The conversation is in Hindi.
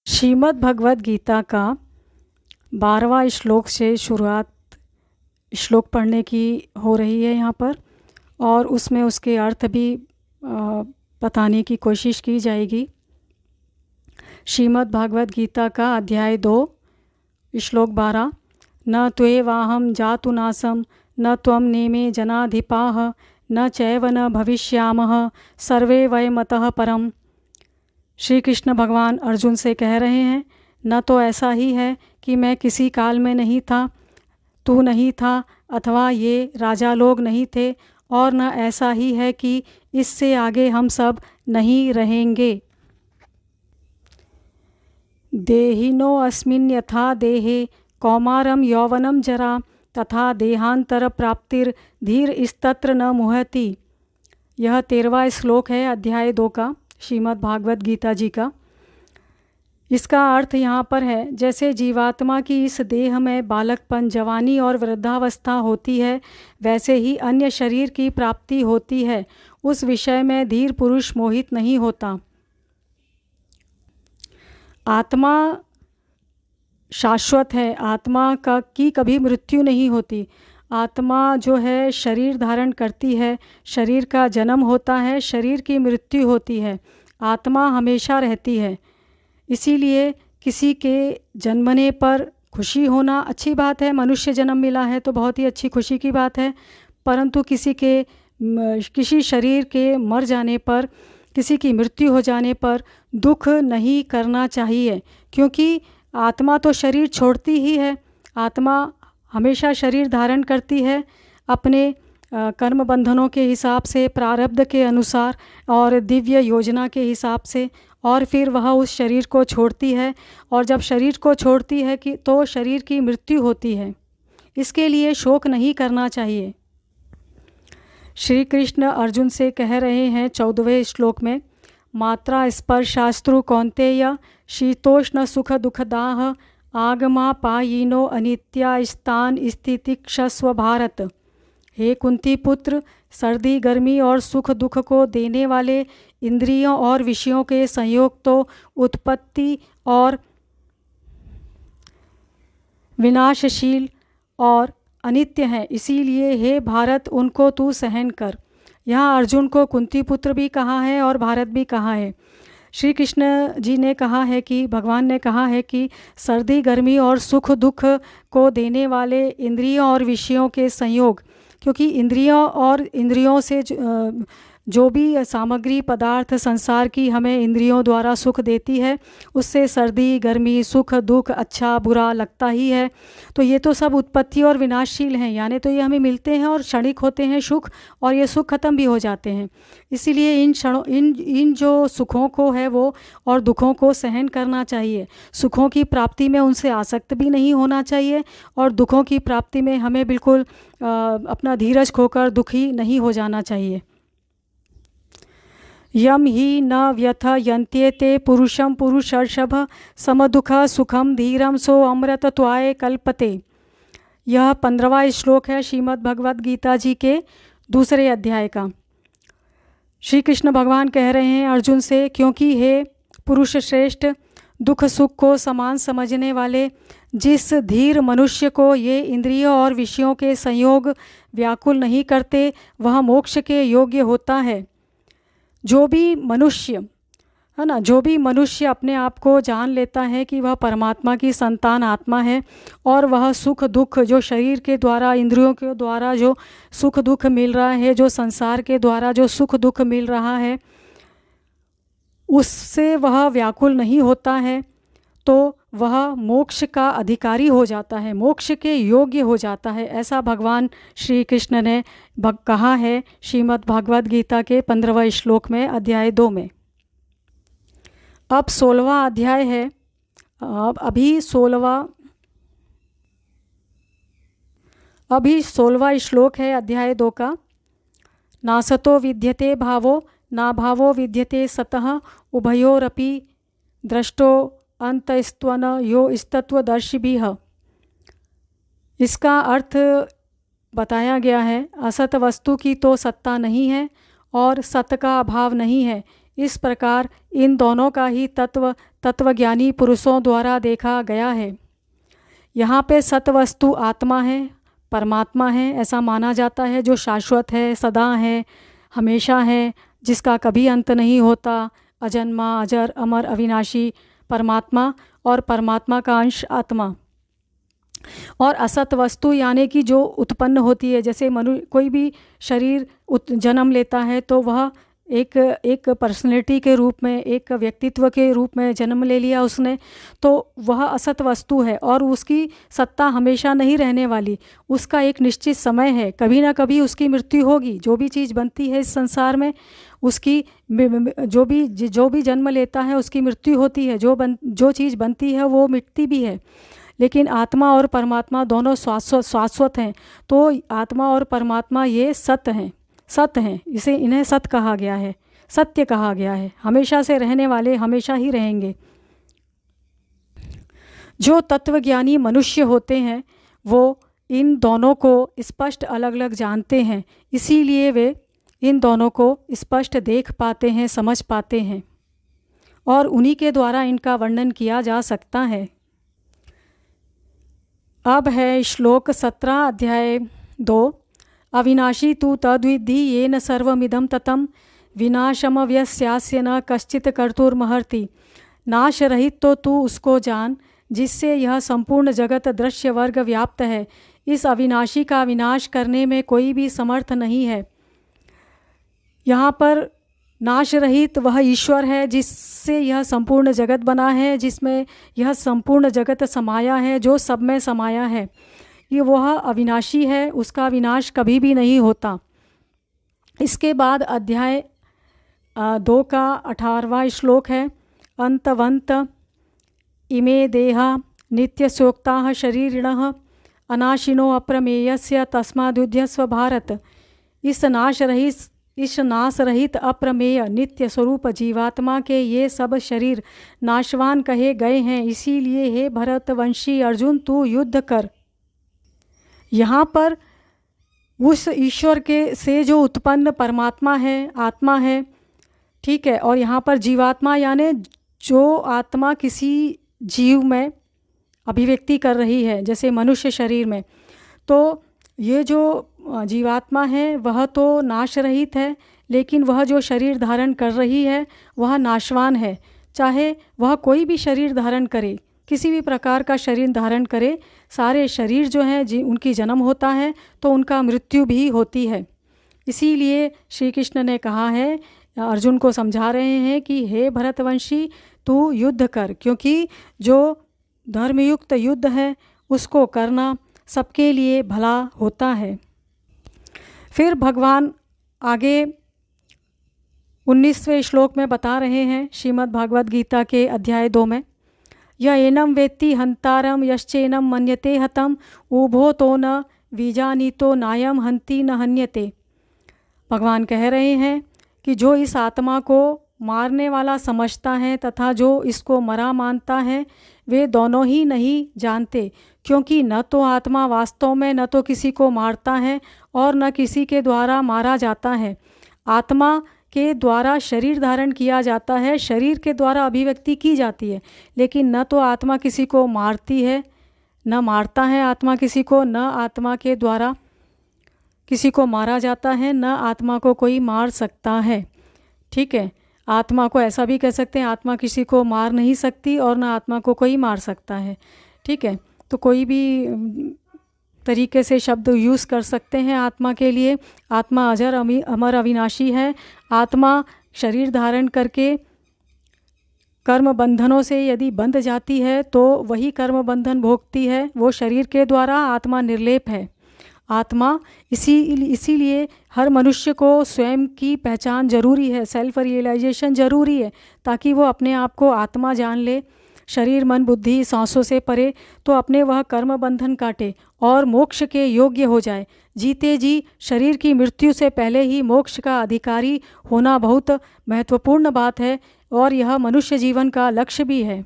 श्रीमद् भगवद गीता का 12वां श्लोक से शुरुआत श्लोक पढ़ने की हो रही है यहाँ पर, और उसमें उसके अर्थ भी बताने की कोशिश की जाएगी। श्रीमद् भगवद गीता का अध्याय 2 श्लोक 12। न त्वेवाहं जातुनासं न त्वं नेमे जनाधिपाः न चैव न भविष्यामः सर्वे वयमतः परम्। श्री कृष्ण भगवान अर्जुन से कह रहे हैं, न तो ऐसा ही है कि मैं किसी काल में नहीं था, तू नहीं था, अथवा ये राजा लोग नहीं थे, और न ऐसा ही है कि इससे आगे हम सब नहीं रहेंगे। देहिनो अस्मिन् यथा देहे कौमारं यौवनं जरा तथा देहांतर प्राप्तिर धीर इस्तत्र न मुहति। यह 13वां श्लोक है अध्याय 2 का श्रीमद् भागवत गीता जी का। इसका अर्थ यहाँ पर है, जैसे जीवात्मा की इस देह में बालकपन, जवानी और वृद्धावस्था होती है, वैसे ही अन्य शरीर की प्राप्ति होती है। उस विषय में धीर पुरुष मोहित नहीं होता। आत्मा शाश्वत है, आत्मा की कभी मृत्यु नहीं होती। आत्मा जो है शरीर धारण करती है, शरीर का जन्म होता है, शरीर की मृत्यु होती है, आत्मा हमेशा रहती है। इसीलिए किसी के जन्मने पर खुशी होना अच्छी बात है, मनुष्य जन्म मिला है तो बहुत ही अच्छी खुशी की बात है, परंतु किसी शरीर के मर जाने पर, किसी की मृत्यु हो जाने पर दुख नहीं करना चाहिए, क्योंकि आत्मा तो शरीर छोड़ती ही है। आत्मा हमेशा शरीर धारण करती है अपने कर्म बंधनों के हिसाब से, प्रारब्ध के अनुसार और दिव्य योजना के हिसाब से, और फिर वह उस शरीर को छोड़ती है। और जब शरीर को छोड़ती है कि तो शरीर की मृत्यु होती है। इसके लिए शोक नहीं करना चाहिए। श्री कृष्ण अर्जुन से कह रहे हैं 14वें श्लोक में, मात्रा स्पर्शास्त्रु कौन्तेय शीतोष्ण सुख दुखदाह आगमा पायिनो अनित्या स्थान स्थितिक्षस्व भारत। हे कुंती पुत्र, सर्दी गर्मी और सुख दुख को देने वाले इंद्रियों और विषयों के संयोग तो उत्पत्ति और विनाशशील और अनित्य हैं, इसीलिए हे भारत उनको तू सहन कर। यहाँ अर्जुन को कुंती पुत्र भी कहा है और भारत भी कहा है। श्री कृष्ण जी ने कहा है कि भगवान ने कहा है कि सर्दी गर्मी और सुख दुख को देने वाले इंद्रियों और विषयों के संयोग, क्योंकि इंद्रियों से जो भी सामग्री पदार्थ संसार की हमें इंद्रियों द्वारा सुख देती है, उससे सर्दी गर्मी सुख दुख अच्छा बुरा लगता ही है। तो ये तो सब उत्पत्ति और विनाशशील हैं, यानी तो ये हमें मिलते हैं और क्षणिक होते हैं सुख, और ये सुख खत्म भी हो जाते हैं। इसीलिए इन जो सुखों को है वो और दुखों को सहन करना चाहिए। सुखों की प्राप्ति में उनसे आसक्त भी नहीं होना चाहिए, और दुखों की प्राप्ति में हमें बिल्कुल अपना धीरज खोकर दुखी नहीं हो जाना चाहिए। यम ही न व्यथ यन्त्येते पुरुषम पुरुषर्षभ समदुख सुखम धीरम सो अमृत त्वाय कल्पते। यह 15वां श्लोक है श्रीमद् भगवद गीता जी के 2 अध्याय का। श्री कृष्ण भगवान कह रहे हैं अर्जुन से, क्योंकि हे पुरुष श्रेष्ठ, दुख सुख को समान समझने वाले जिस धीर मनुष्य को ये इंद्रियों और विषयों के संयोग व्याकुल नहीं करते, वह मोक्ष के योग्य होता है। जो भी मनुष्य है ना, जो भी मनुष्य अपने आप को जान लेता है कि वह परमात्मा की संतान आत्मा है, और वह सुख दुख जो शरीर के द्वारा, इंद्रियों के द्वारा जो सुख दुख मिल रहा है, जो संसार के द्वारा जो सुख दुख मिल रहा है, उससे वह व्याकुल नहीं होता है, तो वह मोक्ष का अधिकारी हो जाता है, मोक्ष के योग्य हो जाता है। ऐसा भगवान श्री कृष्ण ने कहा है श्रीमद् भागवत गीता के 15वें श्लोक में अध्याय 2 में। अब 16वां अध्याय है। अभी 16वां श्लोक है अध्याय 2 का। नासतो विद्यते भावो ना भावो विद्यते सतः उभयोरपि दृष्टो अंतस्त्वन यो स्तत्वदर्शिभिः। इसका अर्थ बताया गया है, असत वस्तु की तो सत्ता नहीं है और सत का अभाव नहीं है, इस प्रकार इन दोनों का ही तत्वज्ञानी पुरुषों द्वारा देखा गया है। यहाँ पे सत वस्तु आत्मा है, परमात्मा है, ऐसा माना जाता है, जो शाश्वत है, सदा है, हमेशा है, जिसका कभी अंत नहीं होता, अजन्मा, अजर, अमर, अविनाशी परमात्मा और परमात्मा का अंश आत्मा। और असत वस्तु यानी कि जो उत्पन्न होती है, जैसे कोई भी शरीर जन्म लेता है तो वह एक पर्सनैलिटी के रूप में, एक व्यक्तित्व के रूप में जन्म ले लिया उसने, तो वह असत वस्तु है और उसकी सत्ता हमेशा नहीं रहने वाली। उसका एक निश्चित समय है, कभी ना कभी उसकी मृत्यु होगी। जो भी चीज़ बनती है इस संसार में, उसकी जो भी जन्म लेता है उसकी मृत्यु होती है। जो चीज़ बनती है वो मिटती भी है। लेकिन आत्मा और परमात्मा दोनों शाश्वत हैं। तो आत्मा और परमात्मा ये सत्य हैं, इन्हें सत्य कहा गया है, सत्य कहा गया है। हमेशा से रहने वाले हमेशा ही रहेंगे। जो तत्वज्ञानी मनुष्य होते हैं वो इन दोनों को स्पष्ट अलग अलग जानते हैं, इसीलिए वे इन दोनों को स्पष्ट देख पाते हैं, समझ पाते हैं और उन्हीं के द्वारा इनका वर्णन किया जा सकता है। अब है श्लोक 17 अध्याय 2। अविनाशी तु तद्विद्धि येन सर्वमिदं ततं विनाशमव्यस्यास्य न कश्चित कर्तुर्महर्ति। नाश रहित तो तू उसको जान जिससे यह संपूर्ण जगत दृश्य वर्ग व्याप्त है। इस अविनाशी का विनाश करने में कोई भी समर्थ नहीं है। यहाँ पर नाश रहित वह ईश्वर है जिससे यह संपूर्ण जगत बना है, जिसमें यह संपूर्ण जगत समाया है, जो सब में समाया है। ये वह अविनाशी है, उसका विनाश कभी भी नहीं होता। इसके बाद अध्याय 2 का 18वां श्लोक है। अंतवंत इमे देहा नित्यस्योक्ताः शरीरिणः अनाशिनो अप्रमेयस्य तस्माद्युध्यस्व भारत। इस नाश रहित अप्रमेय नित्य स्वरूप जीवात्मा के ये सब शरीर नाशवान कहे गए हैं, इसीलिए हे भरतवंशी अर्जुन तू युद्ध कर। यहाँ पर उस ईश्वर के से जो उत्पन्न परमात्मा है, आत्मा है, ठीक है, और यहाँ पर जीवात्मा यानी जो आत्मा किसी जीव में अभिव्यक्ति कर रही है, जैसे मनुष्य शरीर में, तो ये जो जीवात्मा है वह तो नाश रहित है, लेकिन वह जो शरीर धारण कर रही है वह नाशवान है। चाहे वह कोई भी शरीर धारण करे, किसी भी प्रकार का शरीर धारण करे, सारे शरीर जो हैं उनकी जन्म होता है तो उनका मृत्यु भी होती है। इसीलिए श्री कृष्ण ने कहा है, अर्जुन को समझा रहे हैं कि हे भरतवंशी तू युद्ध कर, क्योंकि जो धर्मयुक्त युद्ध है उसको करना सबके लिए भला होता है। फिर भगवान आगे 19वें श्लोक में बता रहे हैं श्रीमद् भागवत गीता के अध्याय 2 में, य एनम वेत्ति हंतारम यश्चेनम मन्यते हतम उभो तो न विजानीतो नायम हंति न हन्यते। भगवान कह रहे हैं कि जो इस आत्मा को मारने वाला समझता है तथा जो इसको मरा मानता है, वे दोनों ही नहीं जानते, क्योंकि न तो आत्मा वास्तव में न तो किसी को मारता है और न किसी के द्वारा मारा जाता है। आत्मा के द्वारा शरीर धारण किया जाता है, शरीर के द्वारा अभिव्यक्ति की जाती है, लेकिन न तो आत्मा किसी को मारती है, न मारता है आत्मा किसी को, न आत्मा के द्वारा किसी को मारा जाता है, न आत्मा को कोई मार सकता है। ठीक है, आत्मा को ऐसा भी कह सकते हैं, आत्मा किसी को मार नहीं सकती और न आत्मा को कोई मार सकता है। ठीक है, तो कोई भी तरीके से शब्द यूज़ कर सकते हैं आत्मा के लिए। आत्मा अजर अमर अविनाशी है। आत्मा शरीर धारण करके कर्म बंधनों से यदि बंध जाती है तो वही कर्म बंधन भोगती है, वो शरीर के द्वारा। आत्मा निर्लेप है। आत्मा इसीलिए हर मनुष्य को स्वयं की पहचान जरूरी है, सेल्फ रियलाइजेशन जरूरी है, ताकि वो अपने आप को आत्मा जान ले, शरीर मन बुद्धि सांसों से परे, तो अपने वह कर्म बंधन काटे और मोक्ष के योग्य हो जाए। जीते जी शरीर की मृत्यु से पहले ही मोक्ष का अधिकारी होना बहुत महत्वपूर्ण बात है और यह मनुष्य जीवन का लक्ष्य भी है।